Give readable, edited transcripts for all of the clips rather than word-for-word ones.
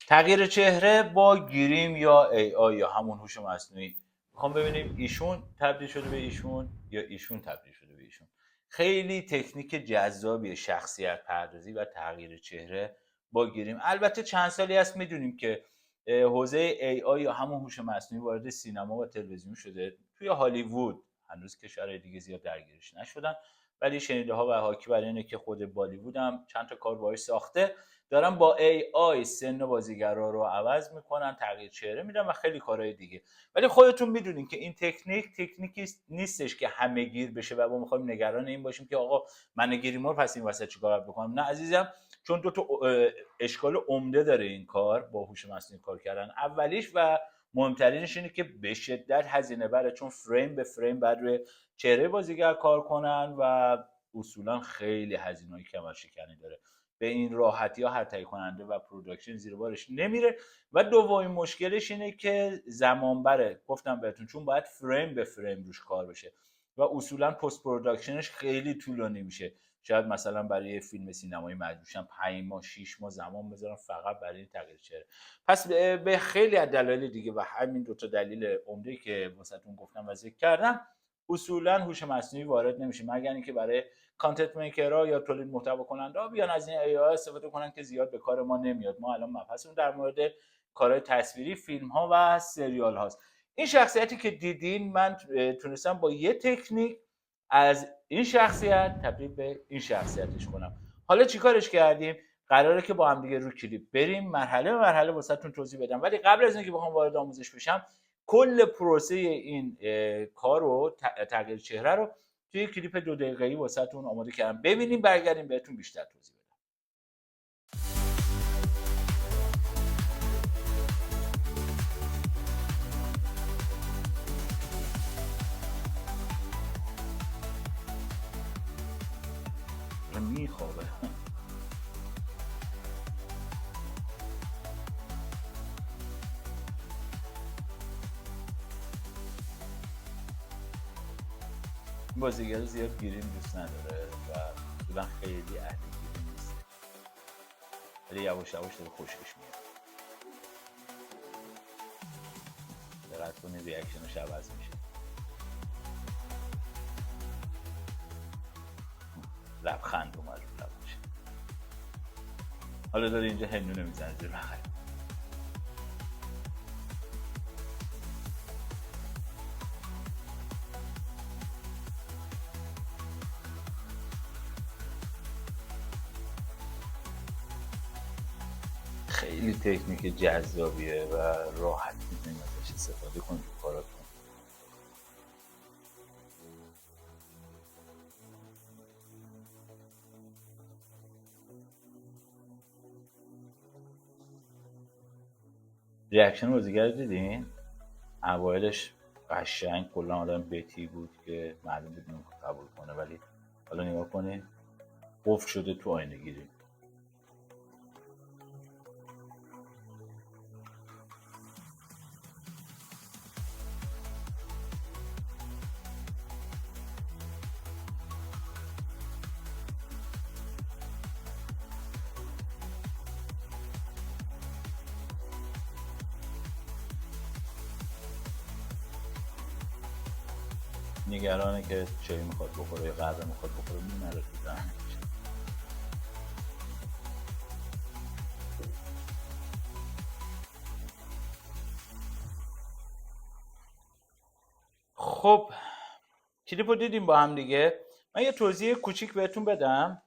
تغییر چهره با گریم یا ای آی یا همون هوش مصنوعی. میخوام ببینیم ایشون تبدیل شده به ایشون یا ایشون تبدیل شده به ایشون. خیلی تکنیک جذابیه شخصیت پردازی و تغییر چهره با گریم. البته چند سالی هست میدونیم که حوزه ای آی یا همون هوش مصنوعی وارد سینما و تلویزیون شده. توی هالیوود هنوز کشورهای دیگه زیاد درگیرش نشدن، ولی شنیده ها و حاکی بر اینه که خود بالیوود هم چند تا کار باهاش ساخته، دارن با ای آی سن بازیگرا رو عوض میکنن، تغییر چهره میدن و خیلی کارهای دیگه. ولی خودتون میدونین که این تکنیکی نیستش که همه گیر بشه و ما میخوایم نگران این باشیم که آقا من گیریمور پس این وسط چیکار بکنم. نه عزیزم، چون دو تا اشکال عمده داره این کار با هوش مصنوعی کار کردن. اولیش و مهمترینش اینه که به شدت هزینه بره، چون فریم به فریم بعد روی چهره بازیگر کار کنن و اصولا خیلی هزینه‌ای کمر شکنی داره. به این راحتی ها هر تهیه کننده و پروداکشن زیر بارش نمیره. و دومین مشکلش اینه که زمان بره، گفتم بهتون، چون باید فریم به فریم روش کار بشه و اصولا پست پروداکشنش خیلی طولانی میشه. شاید مثلا برای فیلم سینمایی مجبورشن 5 ماه 6 ماه زمان بذارن فقط برای تغییر چهره. پس به خیلی از دلایل دیگه و همین دو تا دلیل عمده که واسهتون گفتم و ذکر کردم، اصولا هوش مصنوعی وارد نمیشه، مگر اینکه برای کانتنت میکرها یا تولید محتوا کننده ها بیان از این ای آی استفاده کنن که زیاد به کار ما نمیاد. ما الان مبحثمون در مورد کارهای تصویری، فیلم ها و سریال هاست. این شخصیتی که دیدین من تونستم با یه تکنیک از این شخصیت تبدیل به این شخصیتش کنم. حالا چیکارش کردیم؟ قراره که با هم دیگه رو کلیپ بریم مرحله به مرحله واسهتون توضیح بدم. ولی قبل از اینکه بخوام وارد آموزش بشم، کل پروسه این کار رو، تغییر چهره رو، توی کلیپ 2 دقیقه‌ای واسهتون آماده کردم. ببینیم برگردیم بهتون بیشتر توضیح بدم. میخوابه. بازیگر زیاد گیریم دوست نداره و اصولا خیلی اهل گیریم نیست، ولی یواش یواش داره خوشش میاد. دقت کنید ریاکشنش عوض میشه. لبخند اومد رو لبش. حالا داره اینجا هندونه میزنه زیر بغل. خیلی تکنیک جذابیه و راحت میتونید ازش استفاده کنید تو کاراتون. ریاکشن بازیگر رو دیدین؟ اوایلش قشنگ کلا آدم بتی بود که معلوم بود نمیخواد قبول کنه، ولی حالا نگاه کنید قفل شده تو آینه گیری. نگرانه که چایی میخواد بخوره یا قهوه میخواد بخوره، میمره تو دهنش. خب کلیپو دیدیم با هم دیگه. من یه توضیح کوچیک بهتون بدم.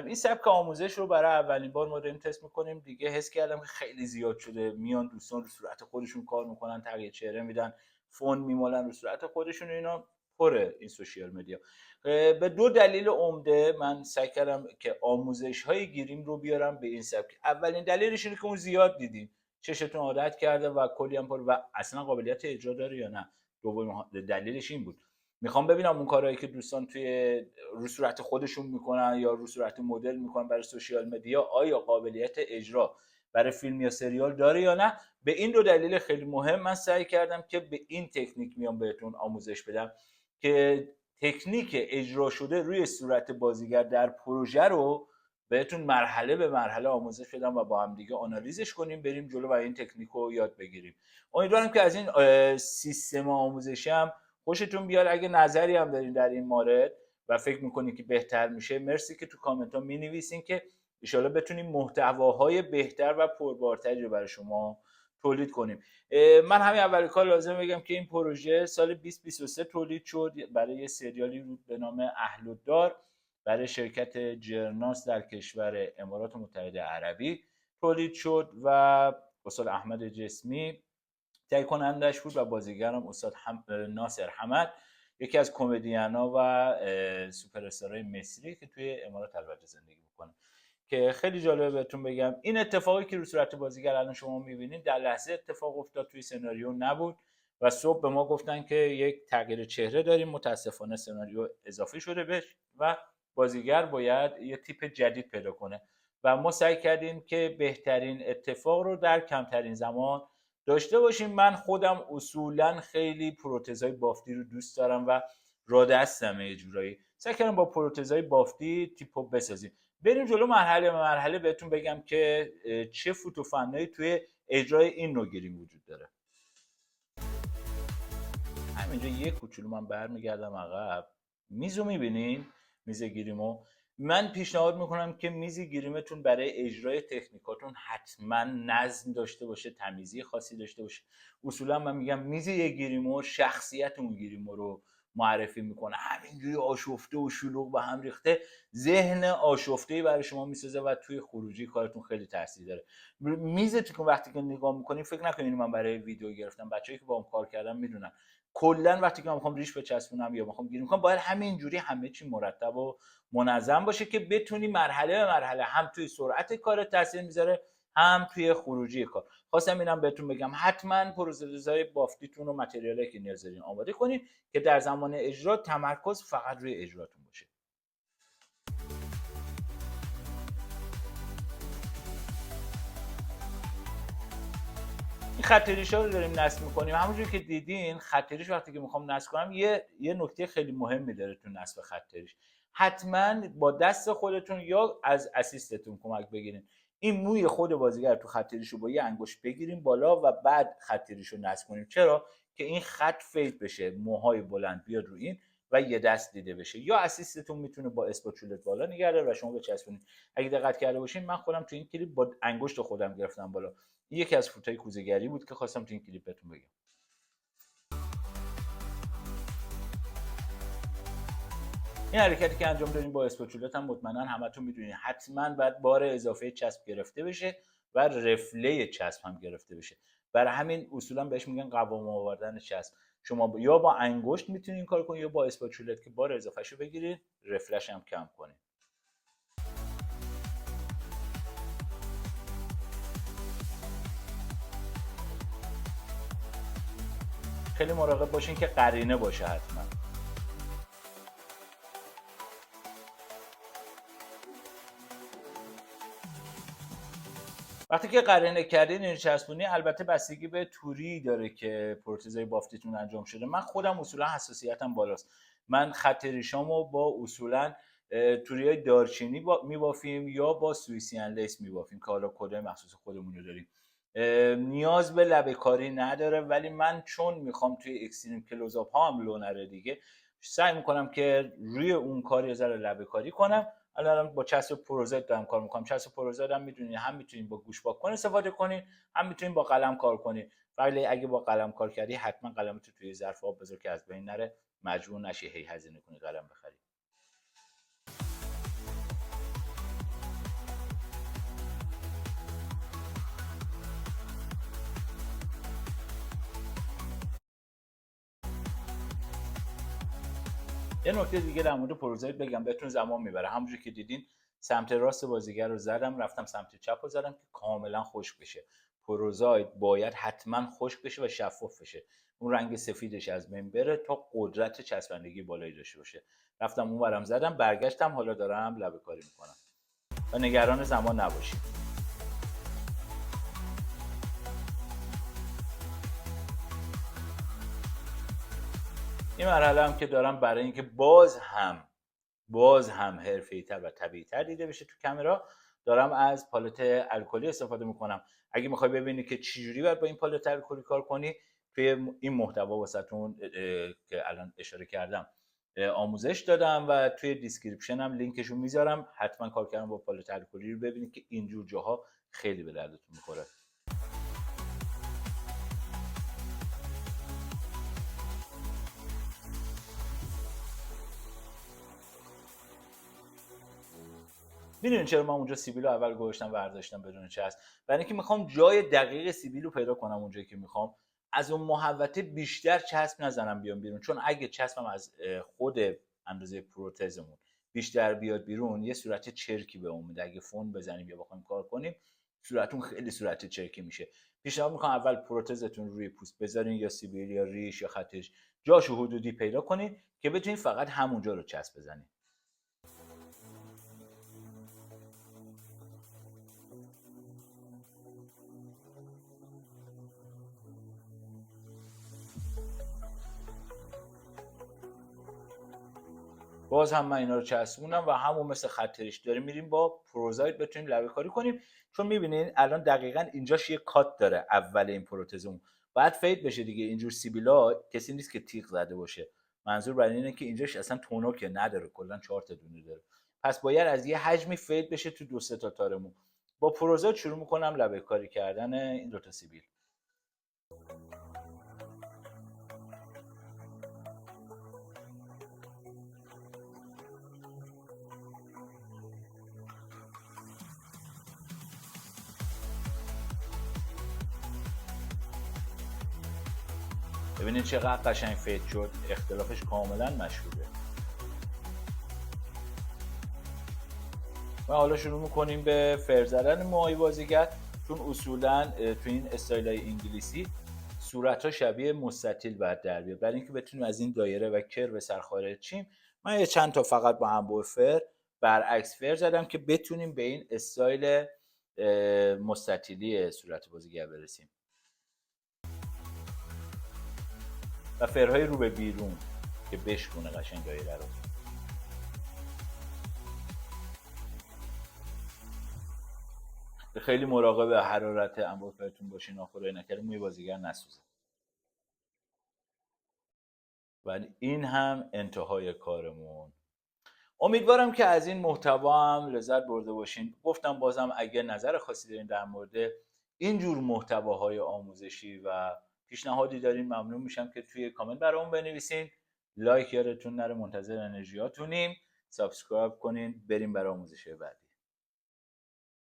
این سبک آموزش رو برای اولین بار ما داریم تست میکنیم دیگه. حس کردم که خیلی زیاد شده، میان دوستان رو صورت خودشون کار میکنن، تغییر چهره میدن، فون میمالن رو صورت خودشون. اینا پره این سوشیال مدیا. به 2 دلیل عمده من سعی کردم که آموزش های گیریم رو بیارم به این سبک. اولین دلیلش اینه که اون زیاد دیدیم، چشتون عادت کرده و کلی هم پر و اصلا قابلیت اجرا داره یا نه. دومین دلیلش این بود، میخوام ببینم اون کارهایی که دوستان توی رو صورت خودشون میکنن یا رو صورت مدل میکنن برای سوشیال مدیا، آیا قابلیت اجرا برای فیلم یا سریال داره یا نه. به این 2 دلیل خیلی مهم من سعی کردم که به این تکنیک میام بهتون آموزش بدم که تکنیک اجرا شده روی صورت بازیگر در پروژه رو بهتون مرحله به مرحله آموزش بدم و با هم دیگه آنالیزش کنیم، بریم جلو و این تکنیک رو یاد بگیریم. امیدوارم که از این سیستم آموزشی هم خوشتون بیاد. اگه نظری هم دارین در این مورد و فکر میکنین که بهتر میشه، مرسی که تو کامنت ها مینویسین که ان بتونیم محتواهای بهتر و پربارتری رو برای شما تولید کنیم. من همین اول کار لازم بگم که این پروژه سال 2023 تولید شد برای یه سریالی به نام اهل الدار برای شرکت جرناس در کشور امارات متحده عربی تولید شد و استاد احمد جسمی تهیه کنندش بود و بازیگرم استاد ناصر حمد، یکی از کمدین‌ها و سوپر استارهای مصری که توی امارات البته زندگی میکنه. که خیلی جالبه بهتون بگم این اتفاقی که رو صورت بازیگر الان شما میبینید در لحظه اتفاق افتاد، توی سناریو نبود و صبح به ما گفتن که یک تغییر چهره داریم، متاسفانه سناریو اضافه شده بهش و بازیگر باید یه تیپ جدید پیدا کنه و ما سعی کردیم که بهترین اتفاق رو در کمترین زمان داشته باشیم. من خودم اصولا خیلی پروتزهای بافتی رو دوست دارم و را دستم یه جورایی، سعی کردم با پروتزهای بافتی تیپو بسازیم. بریم جلو مرحله به مرحله بهتون بگم که چه فوت و فنایی توی اجرای این نوع گریم وجود داره. همینجا یه کوچولو من برمیگردم عقب. میزو میبینین؟ میز گریمو. من پیشنهاد میکنم که میز گریمتون برای اجرای تکنیکاتون حتما نظم داشته باشه، تمیزی خاصی داشته باشه. اصولا من میگم میز یه گریمو شخصیت اون گریمو رو معرفی میکنه. همینجوری آشفته و شلوغ به هم ریخته ذهن آشفته‌ای برای شما میسازه و توی خروجی کارتون خیلی تاثیر داره. میزتون وقتی که نگاه میکنین فکر نکنین من برای ویدیو گرفتم، بچه‌ای که با هم کار کردن میدونن کلا وقتی که من میخوام ریش بچسبونم یا میخوام گیریم کنم باید همینجوری همه چی مرتب و منظم باشه که بتونی مرحله به مرحله هم توی سرعت کار تاثیر میذاره هم توی خروجی کار. خواستم اینم بهتون بگم حتما پروسس‌های بافتیتون و متریالی که نیاز دارین آماده کنین که در زمان اجرا تمرکز فقط روی اجراتون باشه. این خط ریشا رو داریم نصب می‌کنیم. همونجوری که دیدین خط ریش وقتی که میخوام نصب کنم یه نکته خیلی مهمی داره تو نصب خط ریش. حتما با دست خودتون یا از اسیستتون کمک بگیرین. این موی خود بازیگر تو خط ریش رو با یه انگشت بگیریم بالا و بعد خط ریش رو نصب کنیم. چرا؟ که این خط فید بشه، موهای بلند بیاد رو این و یه دست دیده بشه. یا اسیستتون میتونه با اسپاتولت بالا نگه داره و شما بچسبونید. اگه دقت کرده باشین من خودم تو این کلیپ با انگشت خودم گرفتم بالا. یکی از فوتای کوزه‌گری بود که خواستم تو این کلیپ بهتون بگم. این حرکتی که انجام دادیم با اسپاتولت هم مطمئنا همتون میدونید حتما باید بار اضافه چسب گرفته بشه و رفله چسب هم گرفته بشه. برای همین اصولا بهش میگن قوام آوردن چسب. شما یا با انگشت میتونید این کار کنید یا با اسپاتولت که بار اضافهشو بگیرید، رفلش هم کم کنید. خیلی مراقب باشین که قرینه باشه حتما. وقتی که قرینه کردین این چسبونی البته بستگی به توری داره که پروتزای بافتیتون انجام شده. من خودم اصولا حساسیتم بالاست. من خط ریشامو با اصولا توریای دارچینی میبافیم یا با سوئیسیان لیس میبافیم که حالا کد مخصوص خودمون رو داریم. نیاز به لبه کاری نداره، ولی من چون میخوام توی اکستریم کلوزآپ ها هم لو نره دیگه سعی میکنم که روی اون کار یه ذره لبه کاری کنم. الان با چسب پروزت دارم کار میکنم. چسب پروزت هم میدونید هم میتونید با گوش پاک استفاده کنید هم میتونید با قلم کار کنید. ولی اگه با قلم کار کردی حتما قلمتو توی ظرف آب بذار که از بین نره، مجبور نشی هی هزینه کنی قلم بخری. یه نکته دیگه در مورد پروزایت بگم بهتون زمان میبره. همونجوری که دیدین سمت راست بازیگر رو زدم رفتم سمت چپ رو زدم که کاملا خشک بشه. پروزایت باید حتما خشک بشه و شفاف بشه، اون رنگ سفیدش از بین بره تا قدرت چسبندگی بالایی داشته باشه. رفتم اونورم زدم برگشتم، حالا دارم لبه کاری میکنم و نگران زمان نباشید. این مرحله هم که دارم برای اینکه باز هم باز هم حرفه‌ای‌تر و طبیعی‌تر دیده بشه تو کامera، دارم از پالت الکلی استفاده میکنم. اگه میخوای ببینی که چجوری باید با این پالت الکلی کار کنی، توی این محتوا واسهتون که الان اشاره کردم آموزش دادم و توی دیسکریپشن هم لینکشو میذارم. حتما کار کردم با پالت الکلی رو ببینید که اینجور جاها خیلی به دردتون میخوره. میدونین چرا من اونجا سیبیل رو اول گذاشتم برداشتم بدون چسب؟ برای اینکه میخوام جای دقیق سیبیل رو پیدا کنم اونجایی که میخوام، از اون محوطه بیشتر چسب نزنم بیام بیرون. چون اگه چسبم از خود اندازه پروتزمون بیشتر بیاد بیرون، یه صورت چرکی به اون میده. اگه فون بزنیم یا بخوایم کار کنیم، صورتون خیلی صورت چرکی میشه. پیشنهاد میکنم اول پروتزتون روی پوست بذارین، یا سیبیل یا ریش یا خطش، جاشو حدودی پیدا کنین که بتونین فقط همونجا رو چسب بزنین. باز هم من اینا رو چسبوندم و همون مثل خط ریش داریم میریم با پروزاید بتونیم لبه کاری کنیم. چون میبینین الان دقیقا اینجاش یه کات داره اول این پروتزمون، باید فید بشه دیگه. اینجور سیبیلا کسی نیست که تیغ زده باشه. منظور برای اینه که اینجاش اصلا تونوکه نداره، کلا 4 تا دونه داره. پس باید از یه حجمی فید بشه تو 2 3 تا تارمون. با پروزاید شروع میکنم لبه کاری کردن این دو تا سیبیل. ببینید چقدر قشنگ فید شد، اختلافش کاملا مشهوده. و حالا شروع میکنیم به فر زدن موهای بازیگر. چون اصولا تو این استایل های انگلیسی صورت ها شبیه مستطیل باید در بیاد، برای اینکه بتونیم از این دایره و کرو سر خارج چیم. من یه چند تا فقط با انبوه فر برعکس فر زدم که بتونیم به این استایل مستطیلی صورت بازیگر برسیم. و فرهای رو به بیرون که بشکونه قشنگ دایره رو. خیلی مراقب حرارت انبوه فرتون باشین، خدای نکرده موی بازیگر نسوزه. و این هم انتهای کارمون. امیدوارم که از این محتوا هم لذت برده باشین. گفتم بازم اگه نظر خاصی دارین در مورد اینجور محتواهای آموزشی و پیشنهادی دارین، ممنون میشم که توی کامنت برامون بنویسین. لایک یادتون نره، منتظر انرژیاتونیم. سابسکرایب کنین، بریم برای آموزش بعدی.